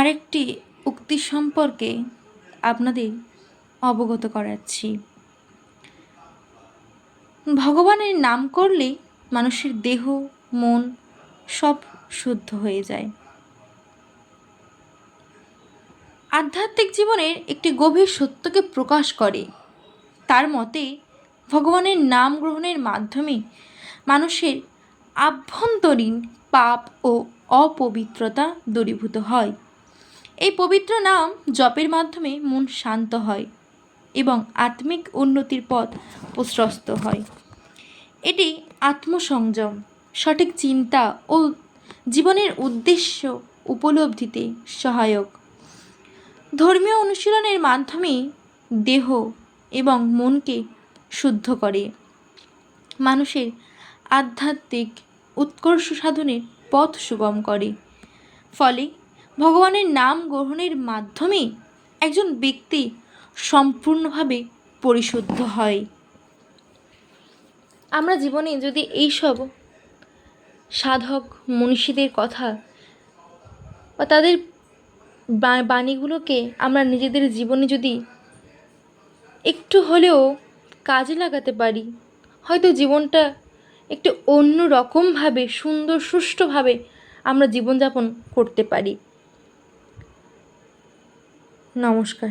আরেকটি উক্তি সম্পর্কে আপনাদের অবগত করাচ্ছি। ভগবানের নাম করলে মানুষের দেহ মন সব শুদ্ধ হয়ে যায়। আধ্যাত্মিক জীবনের একটি গভীর সত্যকে প্রকাশ করে। তার মতে ভগবানের নাম গ্রহণের মাধ্যমে মানুষের আভ্যন্তরীণ পাপ ও অপবিত্রতা দূরীভূত হয়। এই পবিত্র নাম জপের মাধ্যমে মন শান্ত হয় এবং আত্মিক উন্নতির পথ প্রশস্ত হয়। এটি আত্মসংযম, সঠিক চিন্তা ও জীবনের উদ্দেশ্য উপলব্ধিতে সহায়ক। ধর্মীয় অনুশীলনের মাধ্যমে দেহ এবং মনকে শুদ্ধ করে, মানুষের আধ্যাত্মিক উৎকর্ষ সাধনের পথ সুগম করে। ফলে ভগবানের নাম গ্রহণের মাধ্যমে একজন ব্যক্তি সম্পূর্ণভাবে পরিশুদ্ধ হয়। আমরা জীবনে যদি এইসব সাধক মনীষীদের কথা বা তাদের বাণীগুলোকে আমরা নিজেদের জীবনে যদি একটু হলেও কাজে লাগাতে পারি, হয়তো জীবনটা একটু অন্য রকমভাবে সুন্দর সুষ্ঠুভাবে আমরা জীবনযাপন করতে পারি। নমস্কার।